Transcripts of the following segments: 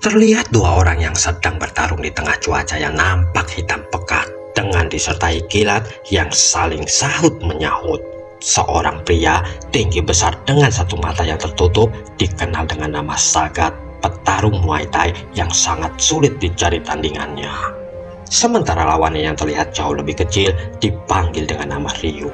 Terlihat dua orang yang sedang bertarung di tengah cuaca yang nampak hitam pekat dengan disertai kilat yang saling sahut menyahut. Seorang pria tinggi besar dengan satu mata yang tertutup dikenal dengan nama Sagat, petarung Muay Thai yang sangat sulit dicari tandingannya. Sementara lawannya yang terlihat jauh lebih kecil dipanggil dengan nama Ryu.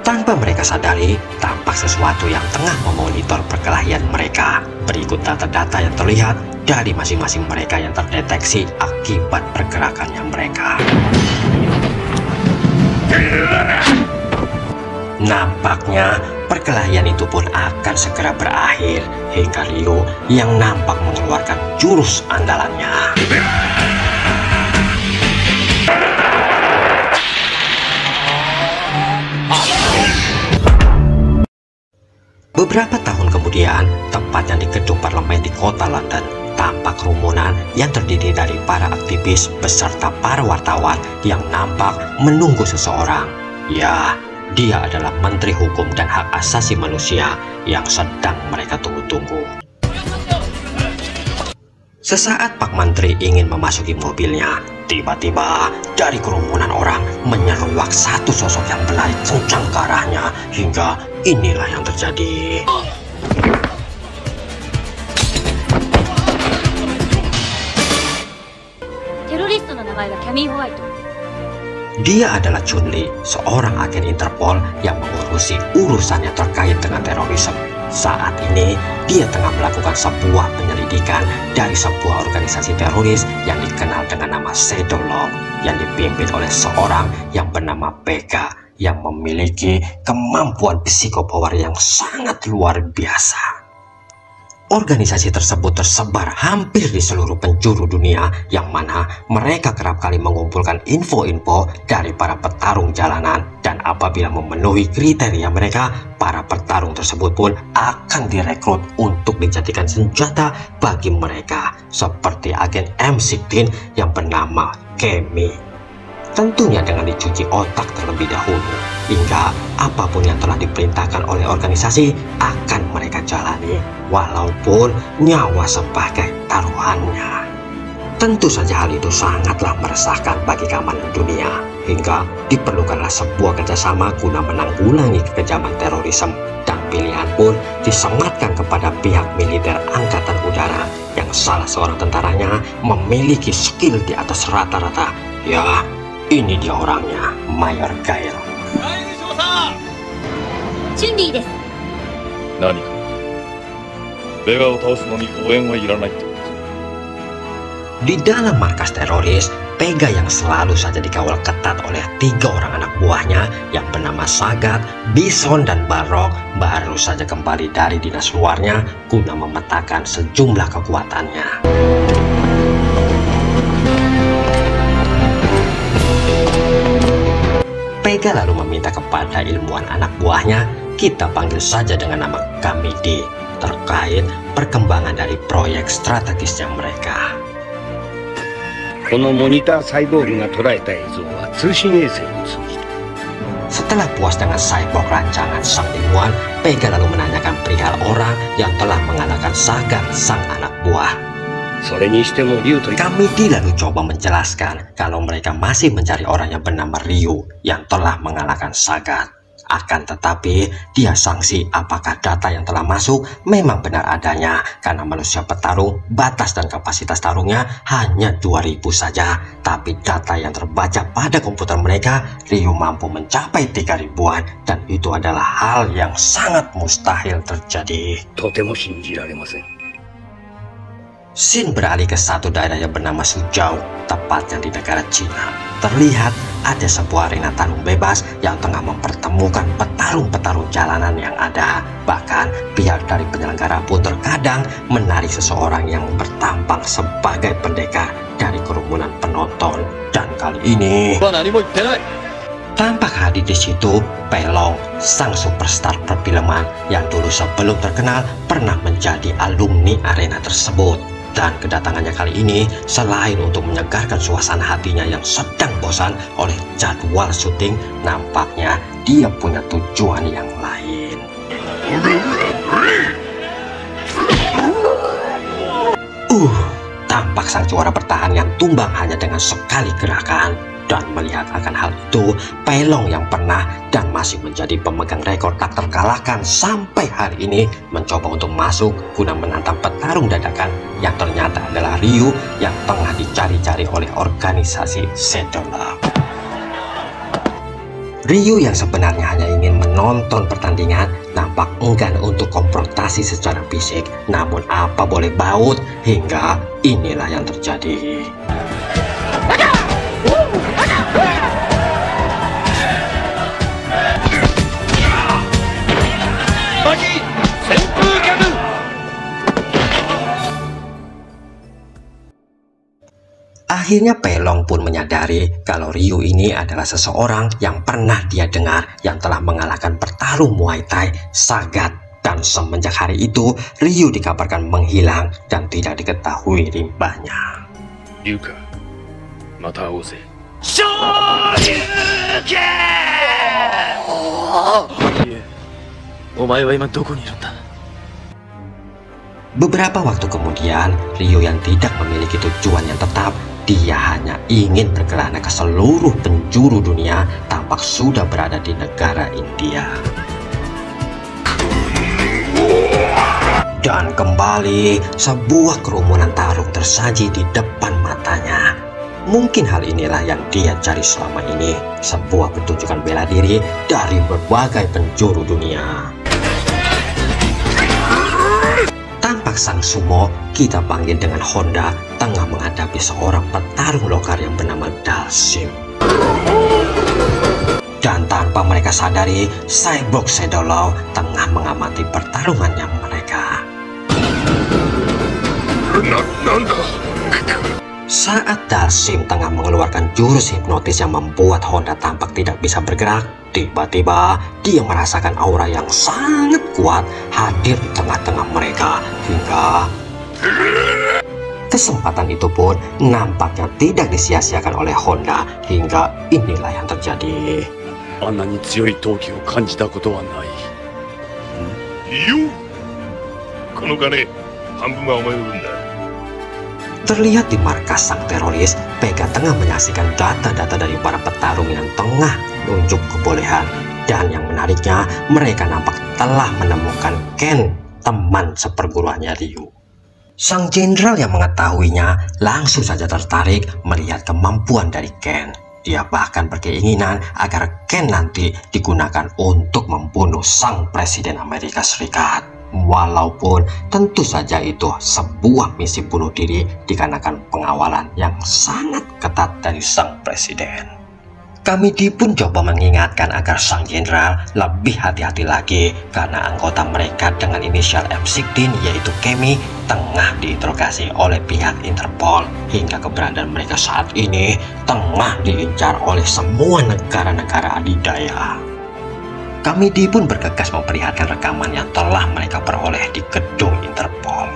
Tanpa mereka sadari, tampak sesuatu yang tengah memonitor perkelahian mereka. Berikut data-data yang terlihat dari masing-masing mereka yang terdeteksi akibat pergerakannya mereka. Nampaknya perkelahian itu pun akan segera berakhir hingga Ryu yang nampak mengeluarkan jurus andalannya. Beberapa tahun kemudian, tepatnya di gedung parlemen di kota London, tampak kerumunan yang terdiri dari para aktivis beserta para wartawan yang nampak menunggu seseorang. Ya, dia adalah Menteri Hukum dan Hak Asasi Manusia yang sedang mereka tunggu-tunggu. Sesaat Pak Menteri ingin memasuki mobilnya, tiba-tiba dari kerumunan orang menyeruak satu sosok yang berlari kencang ke arahnya, hingga inilah yang terjadi. Dia adalah Chun Li, seorang agen Interpol yang mengurusi urusannya terkait dengan terorisme. Saat ini, dia tengah melakukan sebuah penyelidikan dari sebuah organisasi teroris yang dikenal dengan nama Shadow Law, yang dipimpin oleh seorang yang bernama Pega, yang memiliki kemampuan psikopower yang sangat luar biasa. Organisasi tersebut tersebar hampir di seluruh penjuru dunia, yang mana mereka kerap kali mengumpulkan info-info dari para petarung jalanan, dan apabila memenuhi kriteria mereka, para petarung tersebut pun akan direkrut untuk dijadikan senjata bagi mereka, seperti agen M16 yang bernama Kemi. Tentunya dengan dicuci otak terlebih dahulu, hingga apapun yang telah diperintahkan oleh organisasi akan mereka jalani, walaupun nyawa sebagai taruhannya. Tentu saja hal itu sangatlah meresahkan bagi keamanan dunia, hingga diperlukanlah sebuah kerjasama guna menanggulangi kekejaman terorisme, dan pilihan pun disematkan kepada pihak militer Angkatan Udara, yang salah seorang tentaranya memiliki skill di atas rata-rata. Ya, ini dia orangnya, Mayor Gail. Di dalam markas teroris, Pega yang selalu saja dikawal ketat oleh 3 orang anak buahnya yang bernama Sagat, Bison, dan Barok baru saja kembali dari dinas luarnya guna memetakan sejumlah kekuatannya. Pega lalu meminta kepada ilmuwan anak buahnya, kita panggil saja dengan nama Kamidi, terkait perkembangan dari proyek strategisnya mereka. Setelah puas dengan cyborg rancangan sang ilmuwan, Pega lalu menanyakan perihal orang yang telah mengalahkan Sagat, sang anak buah. Kamidi lalu coba menjelaskan kalau mereka masih mencari orang yang bernama Ryu yang telah mengalahkan Sagat. Akan tetapi dia sangsi apakah data yang telah masuk memang benar adanya, karena manusia petarung batas dan kapasitas tarungnya hanya 2000 saja, tapi data yang terbaca pada komputer mereka Ryu mampu mencapai 3000-an, dan itu adalah hal yang sangat mustahil terjadi. Scene beralih ke satu daerah yang bernama Suzhou, tepatnya di negara Cina. Terlihat ada sebuah arena tarung bebas yang tengah mempertemukan petarung-petarung jalanan yang ada. Bahkan pihak dari penyelenggara pun terkadang menarik seseorang yang bertampang sebagai pendekar dari kerumunan penonton. Dan kali ini tampak hadir di situ Pelong, sang superstar perfilman yang dulu sebelum terkenal pernah menjadi alumni arena tersebut. Dan kedatangannya kali ini selain untuk menyegarkan suasana hatinya yang sedang bosan oleh jadwal syuting, nampaknya dia punya tujuan yang lain. Tampak sang juara bertahan yang tumbang hanya dengan sekali gerakan. Dan melihat akan hal itu, Pelong yang pernah dan masih menjadi pemegang rekor tak terkalahkan sampai hari ini mencoba untuk masuk guna menantang petarung dadakan yang ternyata adalah Ryu yang tengah dicari-cari oleh organisasi Shadow Love. Ryu yang sebenarnya hanya ingin menonton pertandingan nampak enggan untuk konfrontasi secara fisik, namun apa boleh baut, hingga inilah yang terjadi. Akhirnya Pelong pun menyadari kalau Ryu ini adalah seseorang yang pernah dia dengar yang telah mengalahkan petarung Muay Thai Sagat. Dan semenjak hari itu, Ryu dikabarkan menghilang dan tidak diketahui rimbanya. Ryuka, mata ose. Beberapa waktu kemudian, Ryu yang tidak memiliki tujuan yang tetap, dia hanya ingin berkelana ke seluruh penjuru dunia, tampak sudah berada di negara India. Dan kembali, sebuah kerumunan tarung tersaji di depan matanya. Mungkin hal inilah yang dia cari selama ini, sebuah pertunjukan bela diri dari berbagai penjuru dunia. Tampak sang sumo kita panggil dengan Honda tengah menghadapi seorang petarung lokal yang bernama Dalsim. Dan tanpa mereka sadari, Cyborg Shadow Law tengah mengamati pertarungannya mereka. Saat Dalsim tengah mengeluarkan jurus hipnotis yang membuat Honda tampak tidak bisa bergerak, tiba-tiba dia merasakan aura yang sangat kuat hadir di tengah-tengah mereka, hingga kesempatan itu pun nampaknya tidak disia-siakan oleh Honda, hingga inilah yang terjadi. Terlihat di markas sang teroris, Pega tengah menyaksikan data-data dari para petarung yang tengah menunjuk kebolehan. Dan yang menariknya, mereka nampak telah menemukan Ken, teman seperguruannya Ryu. Sang jenderal yang mengetahuinya langsung saja tertarik melihat kemampuan dari Ken. Dia bahkan berkeinginan agar Ken nanti digunakan untuk membunuh sang Presiden Amerika Serikat. Walaupun tentu saja itu sebuah misi bunuh diri dikarenakan pengawalan yang sangat ketat dari sang presiden. Kamidi pun coba mengingatkan agar sang jenderal lebih hati-hati lagi karena anggota mereka dengan inisial M16 yaitu Kemi tengah diinterogasi oleh pihak Interpol, hingga keberadaan mereka saat ini tengah diincar oleh semua negara-negara adidaya. Kamidi pun bergegas memperlihatkan rekaman yang telah mereka peroleh di gedung Interpol.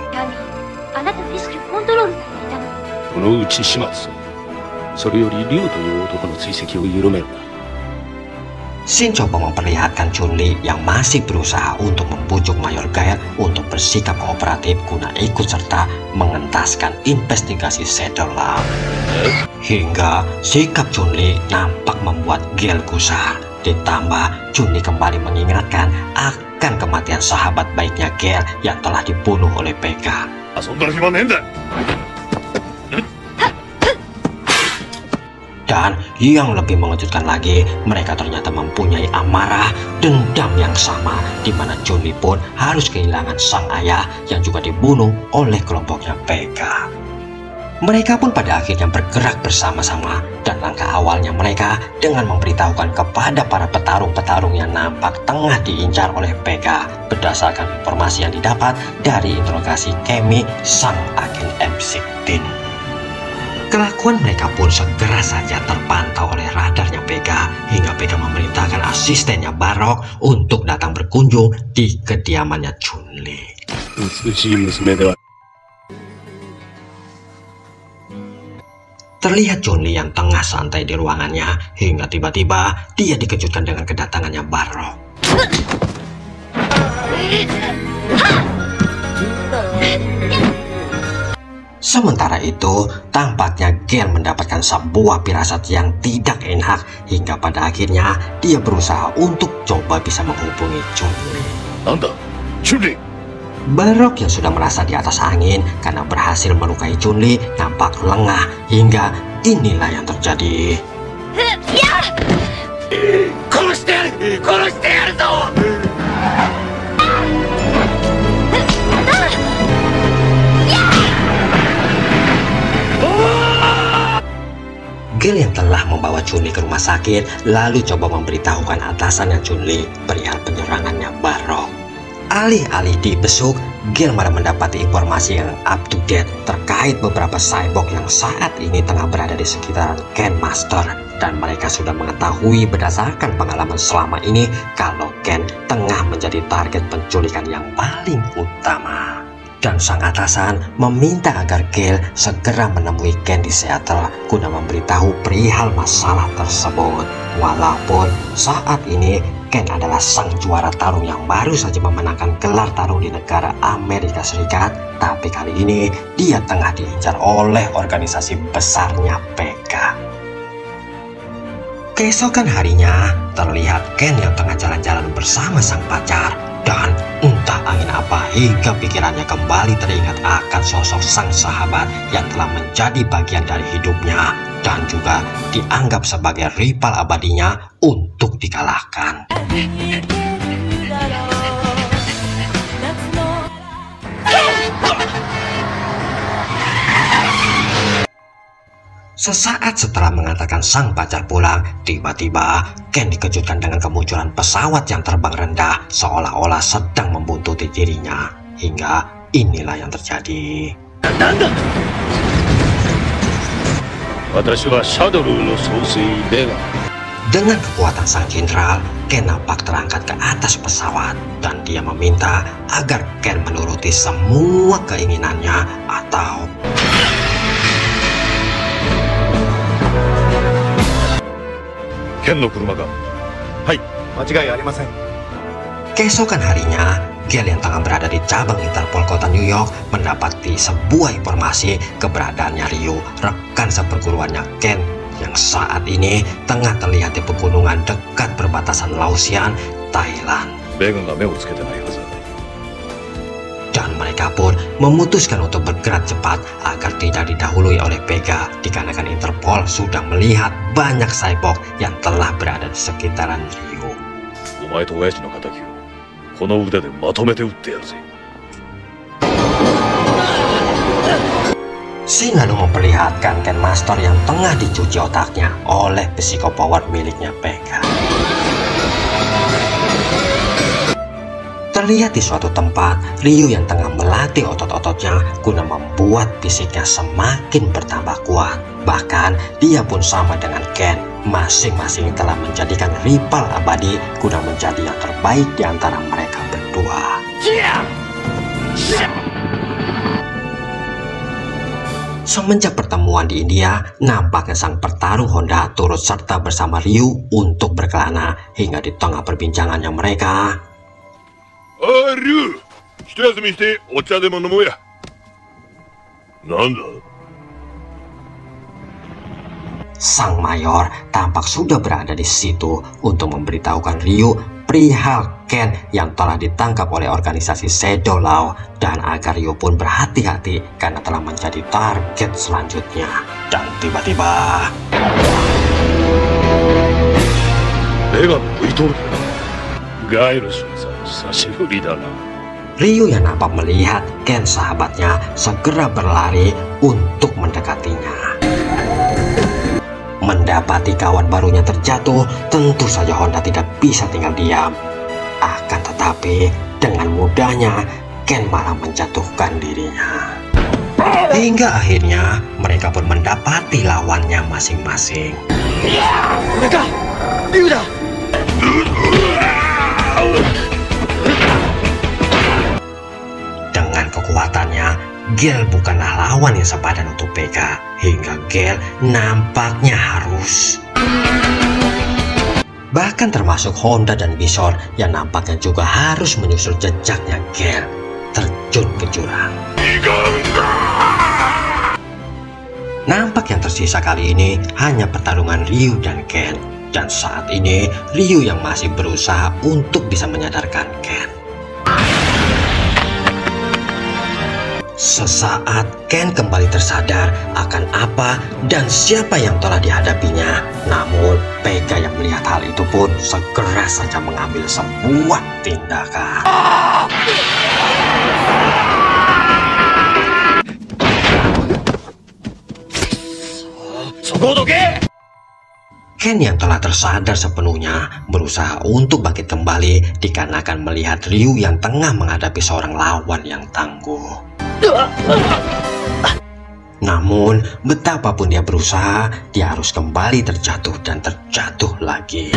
Shin coba memperlihatkan Chun-Li yang masih berusaha untuk membujuk Mayor Gael untuk bersikap kooperatif guna ikut serta mengentaskan investigasi Shadow Love. Hingga sikap Chun-Li nampak membuat Gael gusar. Ditambah Chun-Li kembali mengingatkan akan kematian sahabat baiknya Gael yang telah dibunuh oleh Pega. Dan yang lebih mengejutkan lagi, mereka ternyata mempunyai amarah dendam yang sama, di mana Chun-Li pun harus kehilangan sang ayah yang juga dibunuh oleh kelompoknya Pega. Mereka pun pada akhirnya bergerak bersama-sama, dan langkah awalnya mereka dengan memberitahukan kepada para petarung-petarung yang nampak tengah diincar oleh Pega berdasarkan informasi yang didapat dari interogasi Kemi sang agen M16. Kelakuan mereka pun segera saja terpantau oleh radarnya Pega, hingga Pega memerintahkan asistennya Barok untuk datang berkunjung di kediamannya Chun-Li. Terlihat Chun-Li yang tengah santai di ruangannya, hingga tiba-tiba dia dikejutkan dengan kedatangannya Barok. Sementara itu, tampaknya Gale mendapatkan sebuah firasat yang tidak enak hingga pada akhirnya dia berusaha untuk coba bisa menghubungi Chun-Li. Nanda, Chun-Li. Barok yang sudah merasa di atas angin karena berhasil melukai Chun-Li nampak lengah hingga inilah yang terjadi. Gale yang telah membawa Chun-Li ke rumah sakit lalu coba memberitahukan atasannya Chun-Li perihal penyerangannya Barok. Alih-alih dibesuk, Gale malah mendapati informasi yang up to date terkait beberapa cyborg yang saat ini tengah berada di sekitaran Ken Master, dan mereka sudah mengetahui berdasarkan pengalaman selama ini kalau Ken tengah menjadi target penculikan yang paling utama. Dan sang atasan meminta agar Gale segera menemui Ken di Seattle guna memberitahu perihal masalah tersebut. Walaupun saat ini Ken adalah sang juara tarung yang baru saja memenangkan gelar tarung di negara Amerika Serikat, tapi kali ini dia tengah diincar oleh organisasi besarnya PEGA. Keesokan harinya, terlihat Ken yang tengah jalan-jalan bersama sang pacar, dan entah angin apa hingga pikirannya kembali teringat akan sosok sang sahabat yang telah menjadi bagian dari hidupnya dan juga dianggap sebagai rival abadinya untuk dikalahkan. Sesaat setelah mengantarkan sang pacar pulang, tiba-tiba Ken dikejutkan dengan kemunculan pesawat yang terbang rendah seolah-olah sedang membuntuti dirinya. Hingga inilah yang terjadi. Dengan kekuatan sang jenderal, Ken nampak terangkat ke atas pesawat dan dia meminta agar Ken menuruti semua keinginannya atau keesokan harinya, Gale yang tengah berada di cabang Interpol kota New York mendapati sebuah informasi keberadaannya Ryu, rekan seperguruannya Ken yang saat ini tengah terlihat di pegunungan dekat perbatasan Laosian, Thailand. Dan mereka pun memutuskan untuk bergerak cepat agar tidak didahului oleh PEGA dikarenakan Interpol sudah melihat banyak cyborg yang telah berada di sekitaran Ryu. Shin lalu memperlihatkan Ken Master yang tengah dicuci otaknya oleh Psycho Power miliknya PEGA. Terlihat di suatu tempat, Ryu yang tengah melatih otot-ototnya guna membuat fisiknya semakin bertambah kuat. Bahkan, dia pun sama dengan Ken. Masing-masing telah menjadikan rival abadi guna menjadi yang terbaik di antara mereka berdua. Semenjak pertemuan di India, nampaknya sang petarung Honda turut serta bersama Ryu untuk berkelana hingga di tengah perbincangannya mereka. Ryu, hitayasumi shite ocha demo nomou ya. Nanda? Sang mayor tampak sudah berada di situ untuk memberitahukan Ryu perihal Ken yang telah ditangkap oleh organisasi Shadow Law dan agar Ryu pun berhati-hati karena telah menjadi target selanjutnya. Dan tiba-tiba Ryu yang nampak melihat Ken sahabatnya segera berlari untuk mendekatinya. Mendapati kawan barunya terjatuh, tentu saja Honda tidak bisa tinggal diam. Akan tetapi dengan mudahnya Ken malah menjatuhkan dirinya. Hingga akhirnya mereka pun mendapati lawannya masing-masing. Dengan kekuatannya, Gale bukanlah lawan yang sepadan untuk PEGA, hingga Gale nampaknya harus. Bahkan termasuk Honda dan Bison yang nampaknya juga harus menyusul jejaknya Gale, terjun ke jurang. Nampak yang tersisa kali ini hanya pertarungan Ryu dan Ken. Dan saat ini Ryu yang masih berusaha untuk bisa menyadarkan Ken. Sesaat Ken kembali tersadar akan apa dan siapa yang telah dihadapinya. Namun Vega yang melihat hal itu pun segera saja mengambil sebuah tindakan. Ken yang telah tersadar sepenuhnya berusaha untuk bangkit kembali dikarenakan melihat Ryu yang tengah menghadapi seorang lawan yang tangguh. Namun betapapun dia berusaha, dia harus kembali terjatuh dan terjatuh lagi.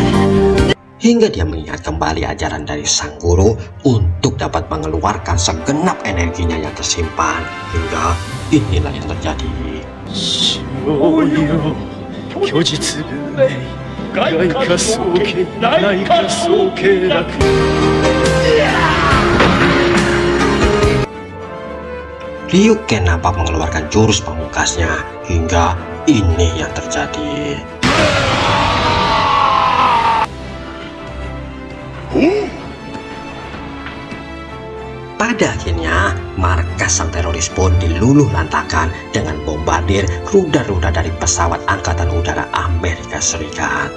Hingga dia mengingat kembali ajaran dari sang guru untuk dapat mengeluarkan segenap energinya yang tersimpan. Hingga inilah yang terjadi. Ryuken nampak mengeluarkan jurus pamungkasnya. Hingga ini yang terjadi. Pada akhirnya, markas sang teroris pun diluluh lantakan dengan bombardir rudal-rudal dari pesawat Angkatan Udara Amerika Serikat.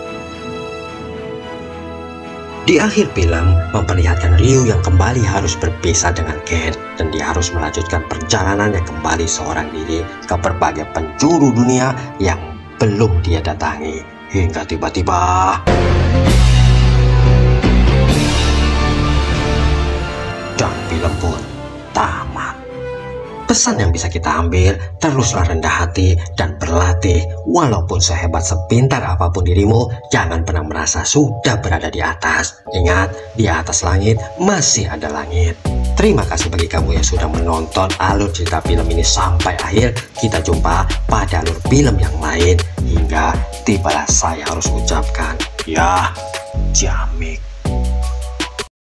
Di akhir film, memperlihatkan Ryu yang kembali harus berpisah dengan Ken, dan dia harus melanjutkan perjalanannya kembali seorang diri ke berbagai penjuru dunia yang belum dia datangi. Hingga tiba-tiba dan film pun tamat. Pesan yang bisa kita ambil, teruslah rendah hati dan berlatih. Walaupun sehebat sepintar apapun dirimu, jangan pernah merasa sudah berada di atas. Ingat, di atas langit masih ada langit. Terima kasih bagi kamu yang sudah menonton alur cerita film ini sampai akhir. Kita jumpa pada alur film yang lain. Hingga tibalah saya harus ucapkan, ya, Jamik.